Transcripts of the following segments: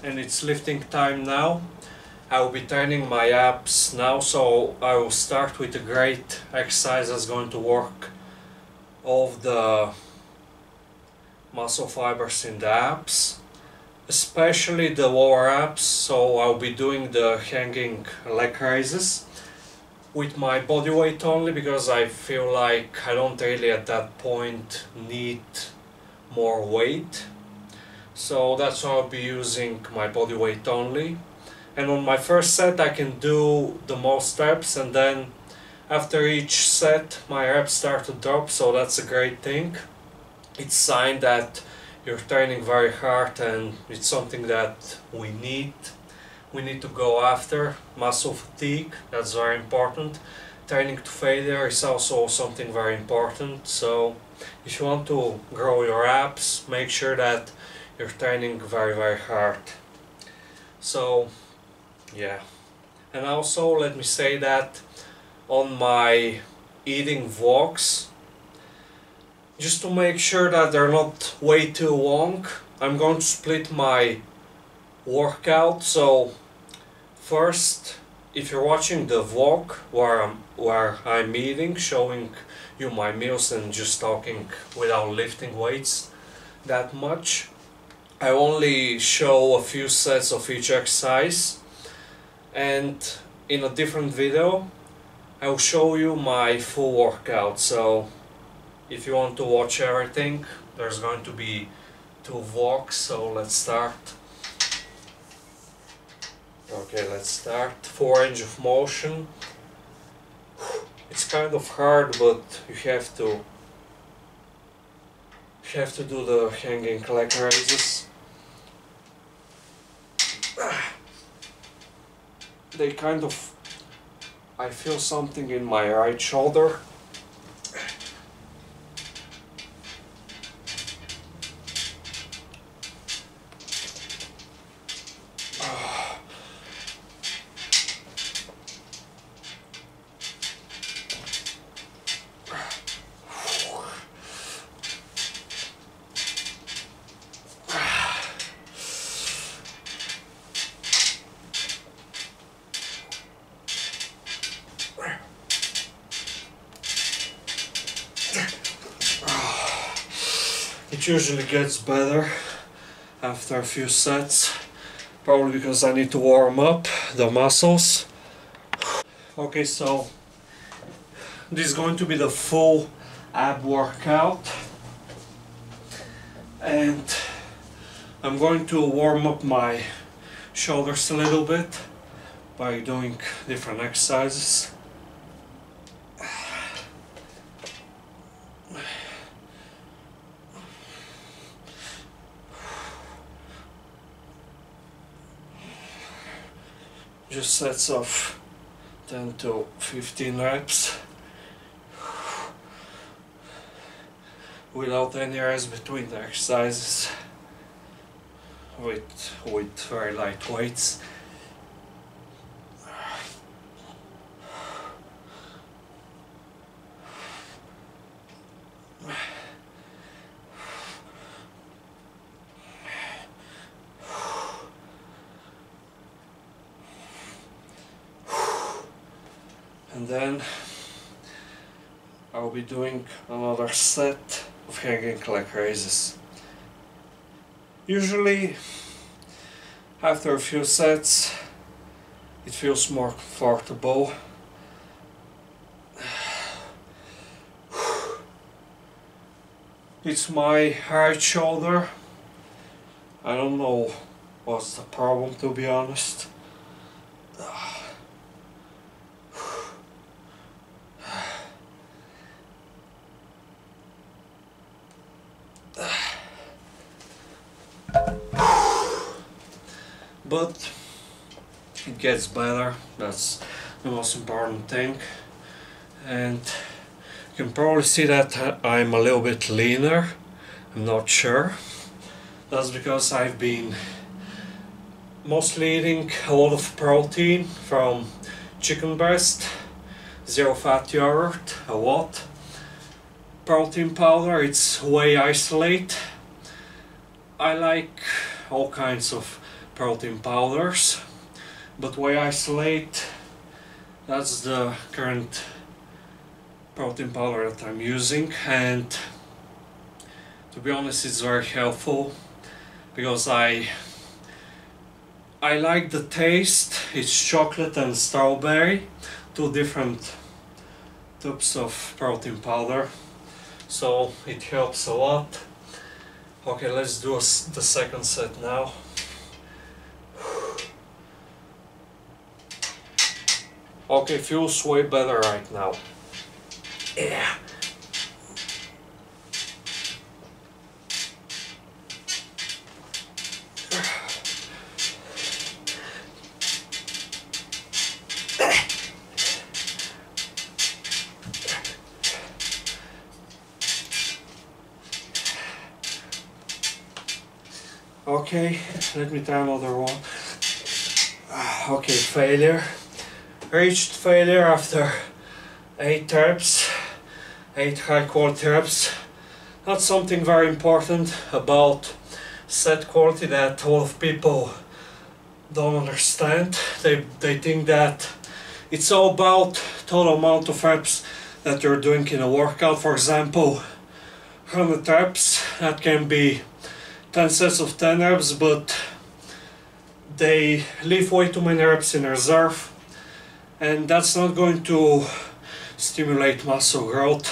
and it's lifting time now. I will be training my abs now, so I will start with a great exercise that's going to work all of the muscle fibers in the abs, especially the lower abs. So I'll be doing the hanging leg raises with my body weight only, because I feel like I don't really at that point need more weight. So that's why I'll be using my body weight only. And on my first set I can do the most reps, and then after each set my reps start to drop, so that's a great thing. It's a sign that you're training very hard, and it's something that we need. We need to go after muscle fatigue. That's very important. Training to failure is also something very important. So if you want to grow your abs, make sure that you're training very hard. So yeah, and also let me say that on my eating vlogs, just to make sure that they're not way too long, I'm going to split my workout. So first, if you're watching the vlog where I'm eating, showing you my meals and just talking without lifting weights that much, I only show a few sets of each exercise, and in a different video I'll show you my full workout. So if you want to watch everything, there's going to be 2 vlogs. So let's start. Okay, let's start. 4 range of motion. It's kind of hard, but you have to do the hanging leg raises. They kind of, I feel something in my right shoulder. It usually gets better after a few sets, probably because I need to warm up the muscles. Okay, so this is going to be the full ab workout, and I'm going to warm up my shoulders a little bit by doing different exercises. Just sets of 10 to 15 reps without any rest between the exercises, with very light weights. And then I'll be doing another set of hanging leg raises. Usually after a few sets it feels more comfortable. It's my right shoulder. I don't know what's the problem, to be honest. But it gets better, that's the most important thing. And you can probably see that I'm a little bit leaner, I'm not sure. That's because I've been mostly eating a lot of protein from chicken breast, zero fat yogurt, a lot. Protein powder, it's whey isolate. I like all kinds of protein powders, but Whey Isolate, that's the current protein powder that I'm using, and to be honest it's very helpful because I like the taste. It's chocolate and strawberry, two different types of protein powder, so it helps a lot. Okay, let's do the second set now. Okay, feels way better right now. Yeah. Okay, let me try another one. Okay, failure. Reached failure after 8 reps, 8 high quality reps. That's something very important about set quality that a lot of people don't understand. They think that it's all about total amount of reps that you're doing in a workout. For example, 100 reps, that can be 10 sets of 10 reps, but they leave way too many reps in reserve, and that's not going to stimulate muscle growth.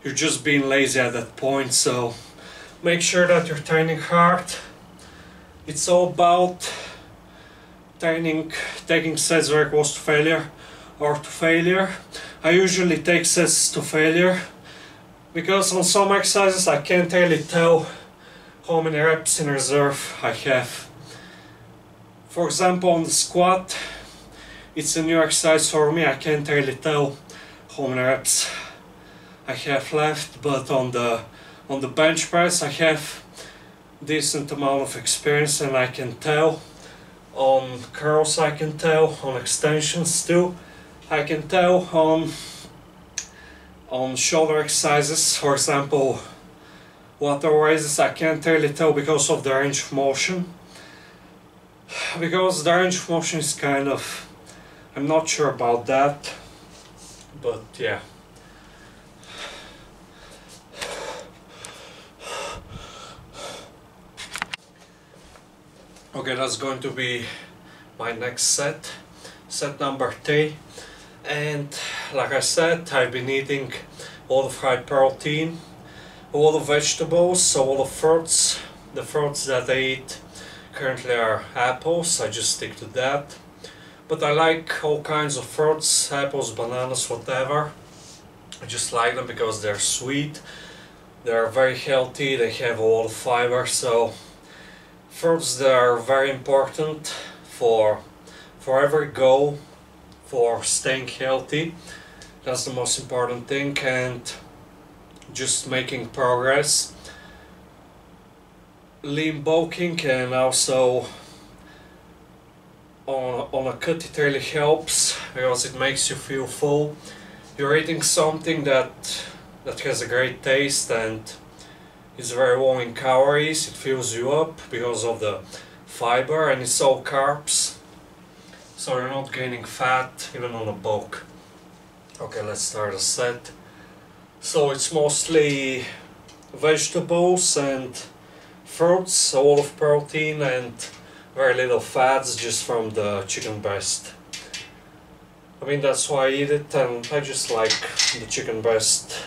You're just being lazy at that point, so make sure that you're training hard. It's all about taking sets very close to failure or to failure. I usually take sets to failure because on some exercises I can't really tell how many reps in reserve I have. For example, on the squat, it's a new exercise for me. I can't really tell how many reps I have left, but on the bench press I have decent amount of experience and I can tell. On curls I can tell, on extensions too I can tell, on shoulder exercises, for example water raises, I can't really tell because of the range of motion. Because the range of motion is kind of, I'm not sure about that, but yeah. Okay, that's going to be my next set, set number 3. And like I said, I've been eating a lot of high protein, a lot of vegetables, a lot of fruits. The fruits that I eat currently are apples, I just stick to that. But I like all kinds of fruits, apples, bananas, whatever. I just like them because they're sweet, they're very healthy, they have a lot of fiber, so fruits, they are very important for every goal, for staying healthy. That's the most important thing, and just making progress. Lean bulking and also on a cut, it really helps because it makes you feel full. You're eating something that has a great taste and is very low in calories. It fills you up because of the fiber, and it's all carbs, so you're not gaining fat even on a bulk. Okay, let's start a set. So it's mostly vegetables and fruits, a lot of protein and very little fats just from the chicken breast. I mean, that's why I eat it, and I just like the chicken breast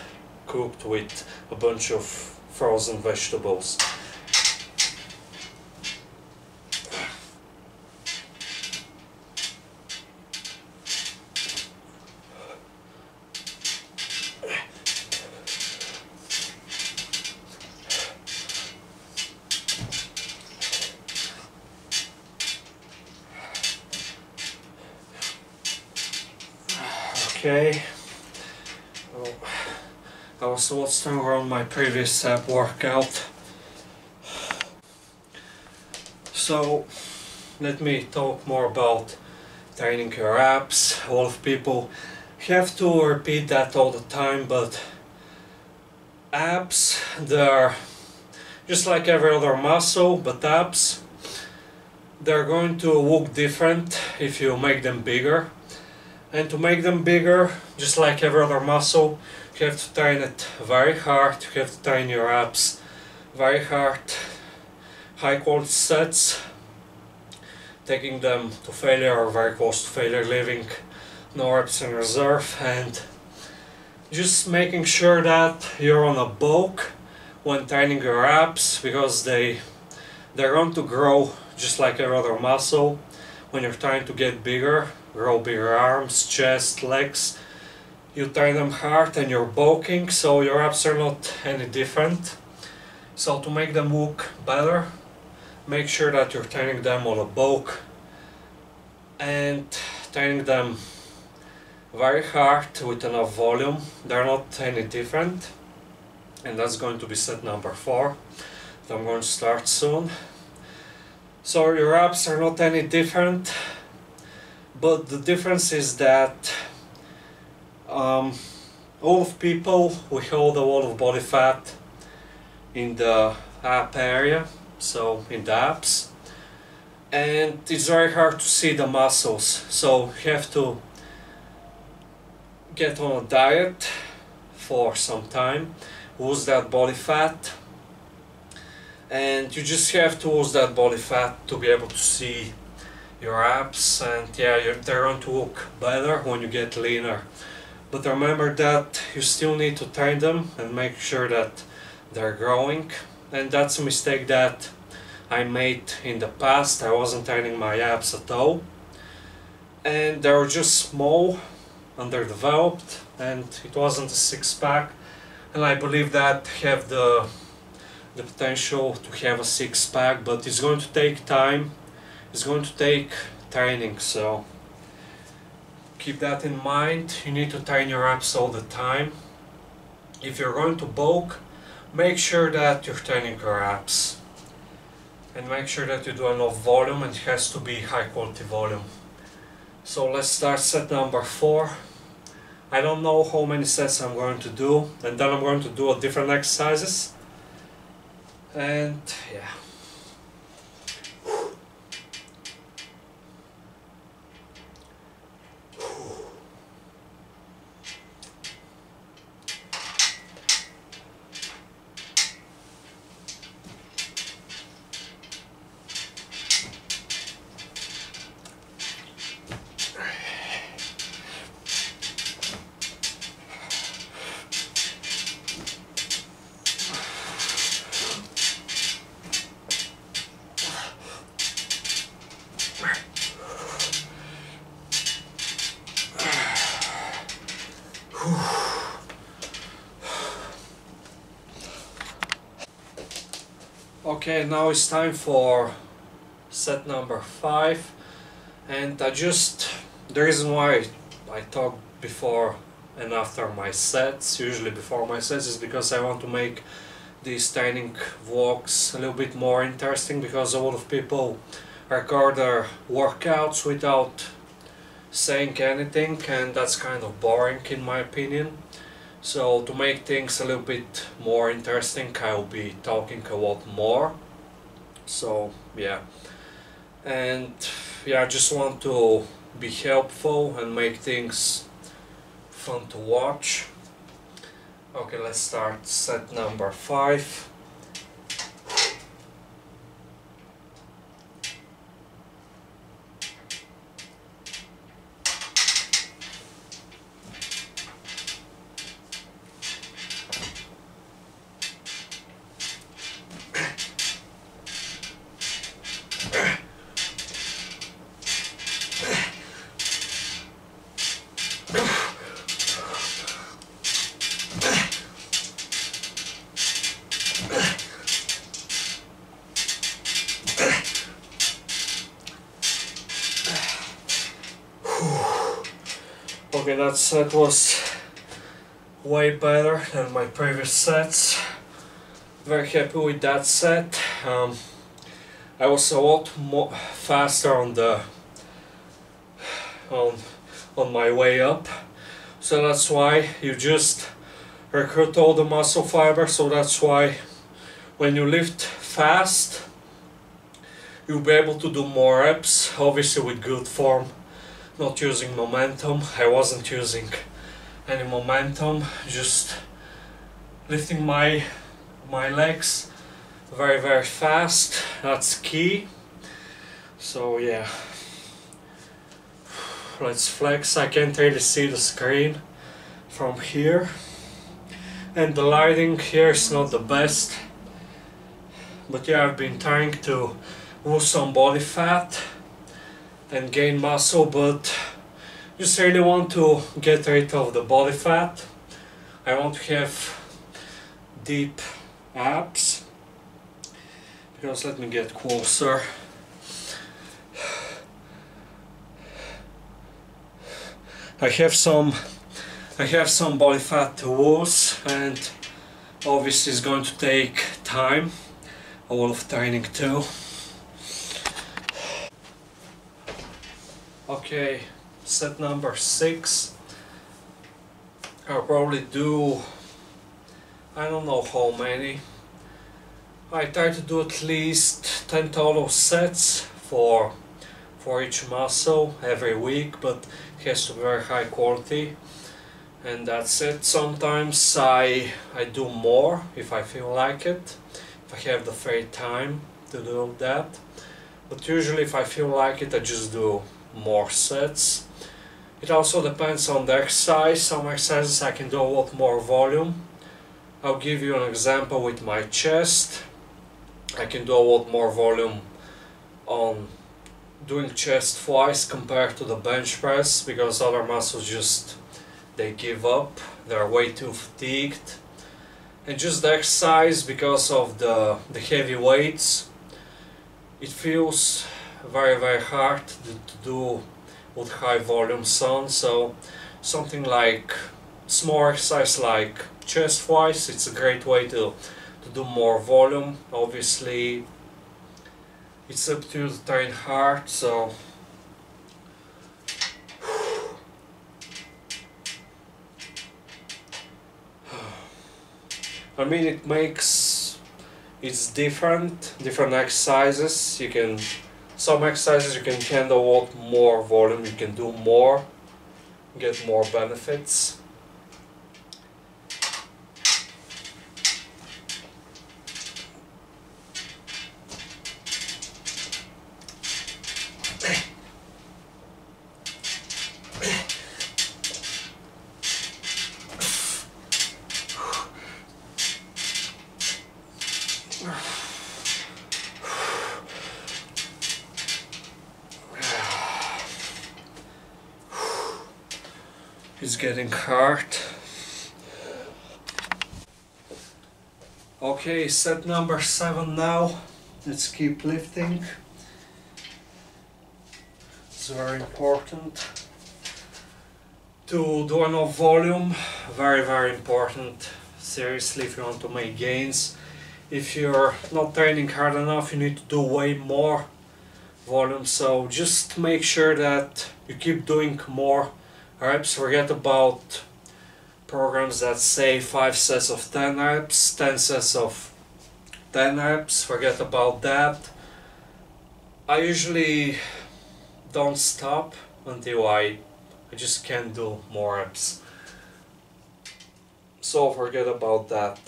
cooked with a bunch of frozen vegetables. Okay, well, I was a lot stronger on my previous ab workout. So let me talk more about training your abs. A lot of people have to repeat that all the time, but abs, they're just like every other muscle, but abs, they're going to look different if you make them bigger. And to make them bigger, just like every other muscle, you have to train it very hard, you have to train your abs very hard, high quality sets, taking them to failure or very close to failure, leaving no reps in reserve, and just making sure that you're on a bulk when training your abs, because they're going to grow just like every other muscle. When you're trying to get bigger, grow bigger arms, chest, legs, you train them hard and you're bulking, so your abs are not any different. So to make them look better, make sure that you're training them on a bulk and training them very hard with enough volume. They're not any different, and that's going to be set number 4 that I'm going to start soon. So your abs are not any different, but the difference is that all of people, we hold a lot of body fat in the ab area, so in the abs, and it's very hard to see the muscles, so you have to get on a diet for some time, lose that body fat, and you just have to lose that body fat to be able to see your abs, and yeah, they're going to look better when you get leaner. But remember that you still need to train them and make sure that they're growing, and that's a mistake that I made in the past. I wasn't training my abs at all, and they were just small, underdeveloped, and it wasn't a six-pack, and I believe that have the potential to have a six-pack, but it's going to take time, it's going to take training, so keep that in mind. You need to train your abs all the time. If you're going to bulk, make sure that you're training your abs, and make sure that you do enough volume, and it has to be high quality volume. So let's start set number 4. I don't know how many sets I'm going to do, and then I'm going to do a different exercises, and yeah. Okay, now it's time for set number 5, and the reason why I talk before and after my sets, usually before my sets, is because I want to make these training vlogs a little bit more interesting, because a lot of people record their workouts without saying anything, and that's kind of boring in my opinion. So to make things a little bit more interesting, I'll be talking a lot more. So yeah, and yeah, I just want to be helpful and make things fun to watch. Okay, let's start set number 5. Okay, that set was way better than my previous sets. Very happy with that set. I was a lot more faster on my way up, so that's why you just recruit all the muscle fiber. So that's why when you lift fast, you'll be able to do more reps, obviously with good form, not using momentum. I wasn't using any momentum, just lifting my legs very fast. That's key. So yeah, let's flex. I can't really see the screen from here, and the lighting here is not the best, but yeah, I've been trying to lose some body fat and gain muscle, but just really want to get rid of the body fat. I want to have deep abs, because let me get closer. I have some body fat to lose, and obviously it's going to take time, a lot of training too. Okay, set number 6. I'll probably do, I don't know how many. I try to do at least 10 total sets for each muscle every week, but it has to be very high quality, and that's it. Sometimes I do more if I feel like it, if I have the free time to do that, but usually if I feel like it, I just do more sets. It also depends on the exercise. Some exercises I can do a lot more volume. I'll give you an example with my chest. I can do a lot more volume on doing chest twice compared to the bench press, because other muscles just, they give up, they're way too fatigued. And just the exercise, because of the heavy weights, it feels very hard to do with high volume on. So something like small exercise like chest flies, it's a great way to do more volume. Obviously it's up to you to train hard, so I mean, it's different exercises. You can, some exercises you can handle a lot more volume, you can do more, get more benefits. It's getting hard. Okay, set number 7 now. Let's keep lifting. It's very important to do enough volume. Very important. Seriously, if you want to make gains. If you're not training hard enough, you need to do way more volume. So just make sure that you keep doing more reps. Forget about programs that say 5 sets of 10 reps, 10 sets of 10 reps. Forget about that. I usually don't stop until I just can't do more reps. So forget about that.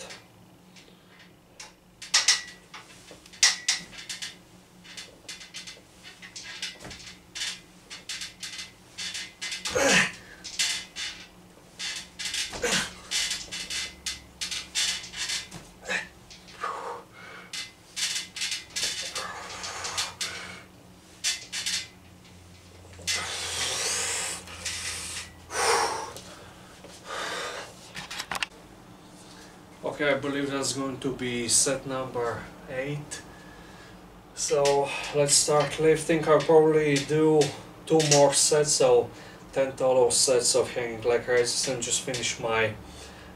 Okay, I believe that's going to be set number 8. So let's start lifting. I'll probably do 2 more sets, so 10 total sets of hanging leg raises, and just finish my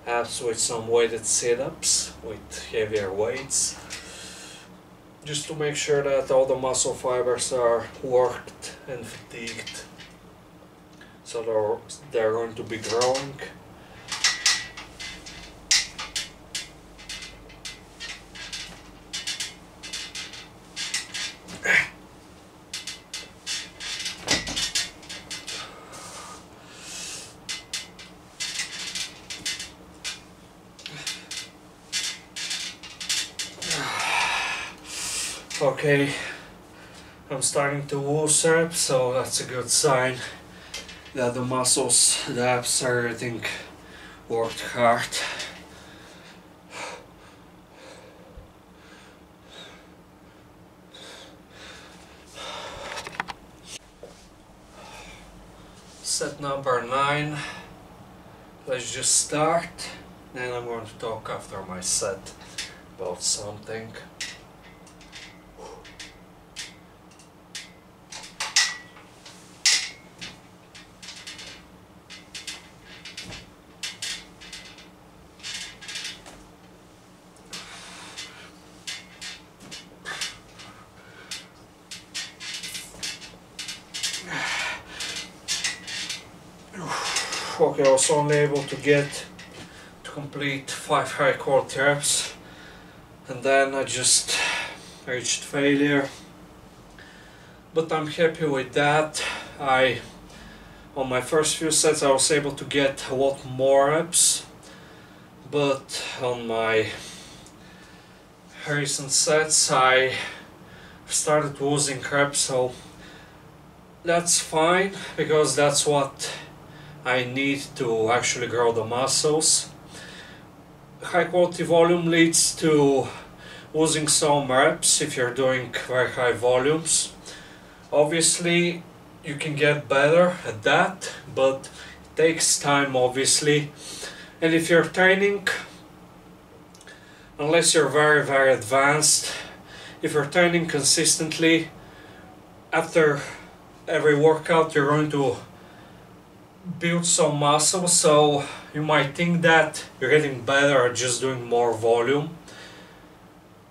abs with some weighted sit-ups with heavier weights, just to make sure that all the muscle fibers are worked and fatigued, so they're going to be growing. Okay, I'm starting to lose reps, so that's a good sign that the muscles, the abs are, I think, worked hard. Set number 9. Let's just start, and I'm going to talk after my set about something. Okay, I was only able to complete 5 high quality reps, and then I just reached failure. But I'm happy with that. On my first few sets I was able to get a lot more reps, but on my recent sets I started losing reps, so that's fine, because that's what I need to actually grow the muscles. High quality volume leads to losing some reps if you're doing very high volumes. Obviously you can get better at that, but it takes time, obviously. And if you're training, unless you're very advanced, if you're training consistently, after every workout you're going to build some muscle, so you might think that you're getting better at just doing more volume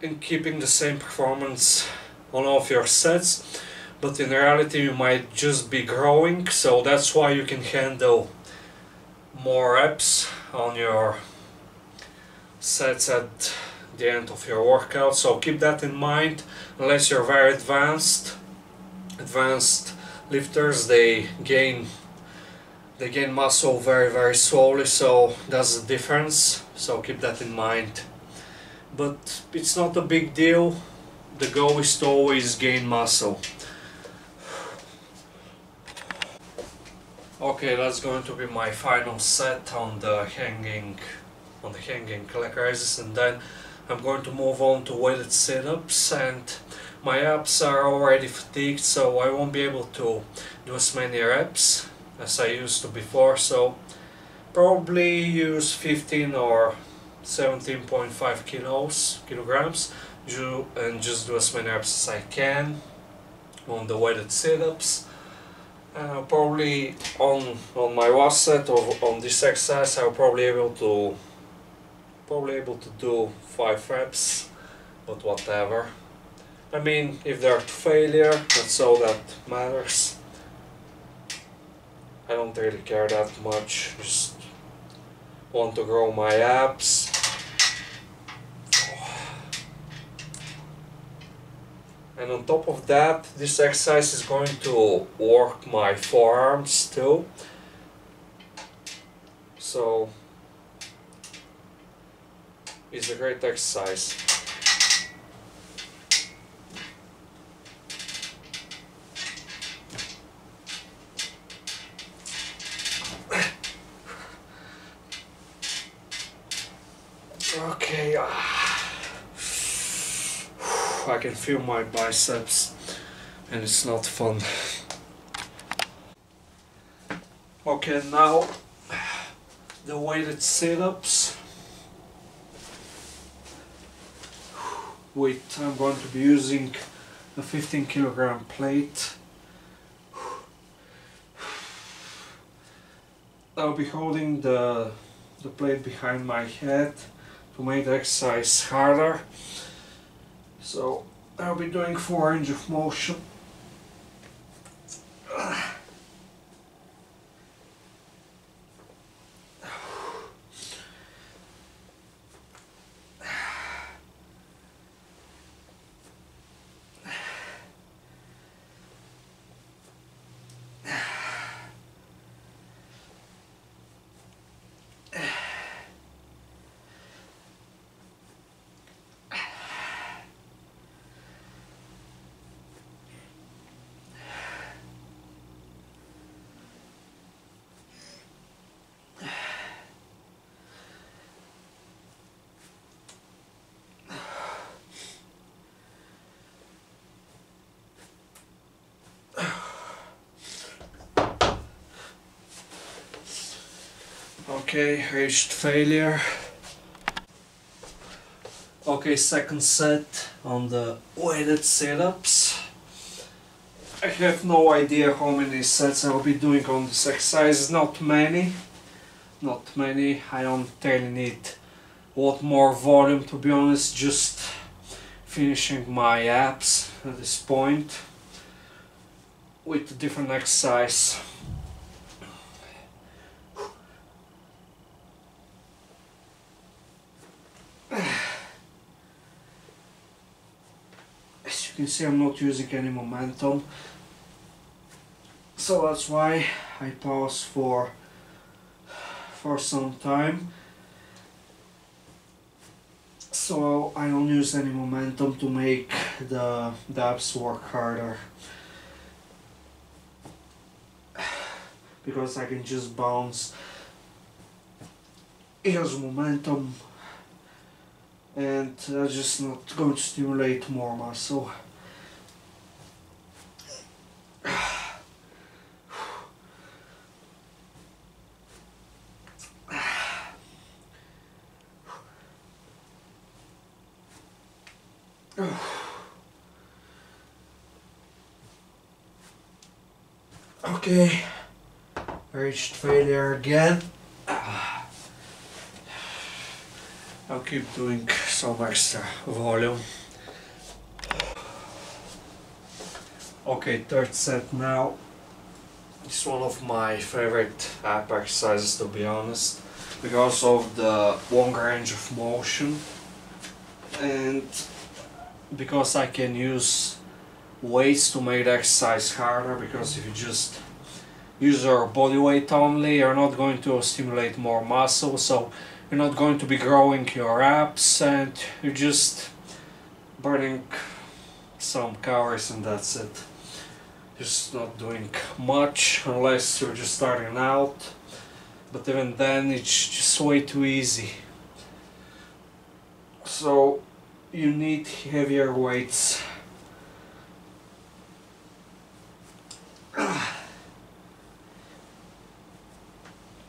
and keeping the same performance on all of your sets, but in reality you might just be growing, so that's why you can handle more reps on your sets at the end of your workout. So keep that in mind. Unless you're very advanced lifters, they gain muscle very slowly, so that's the difference, so keep that in mind. But it's not a big deal, the goal is to always gain muscle. Okay, that's going to be my final set on the hanging leg raises, and then I'm going to move on to weighted sit-ups, and my abs are already fatigued, so I won't be able to do as many reps as I used to before, so probably use 15 or 17.5 kilograms and just do as many reps as I can on the weighted sit-ups. Probably on my last set of on this exercise I'll probably able to do 5 reps, but whatever. I mean, if they're to failure, that's all that matters. I don't really care that much, just want to grow my abs. And on top of that, this exercise is going to work my forearms too. So it's a great exercise. Okay, I can feel my biceps and it's not fun. Okay, now the weighted sit-ups. I'm going to be using a 15 kilogram plate. I'll be holding the plate behind my head to make the exercise harder. So I'll be doing full range of motion. Okay, reached failure. Okay, second set on the weighted sit-ups. I have no idea how many sets I'll be doing on this exercise. Not many. I don't really need a lot more volume, to be honest. Just finishing my abs at this point with a different exercise. As you can see, I'm not using any momentum, so that's why I pause for some time, so I don't use any momentum to make the abs work harder, because I can just bounce, use momentum, and that's just not going to stimulate more muscle. Okay, reached failure again. I'll keep doing some extra volume. Okay, third set now. It's one of my favorite ab exercises, to be honest, because of the long range of motion and because I can use weights to make the exercise harder, because if you just use your body weight only, you're not going to stimulate more muscle, so you're not going to be growing your abs and you're just burning some calories and that's it. Just not doing much unless you're just starting out, but even then it's just way too easy. So you need heavier weights.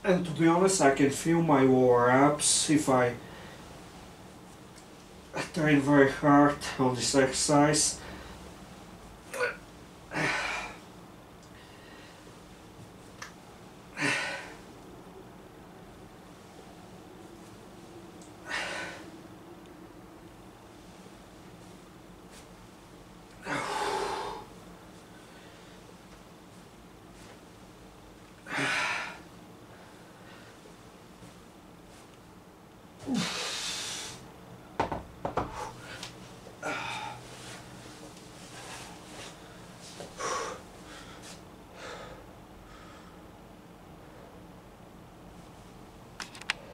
And to be honest, I can feel my lower abs if I train very hard on this exercise.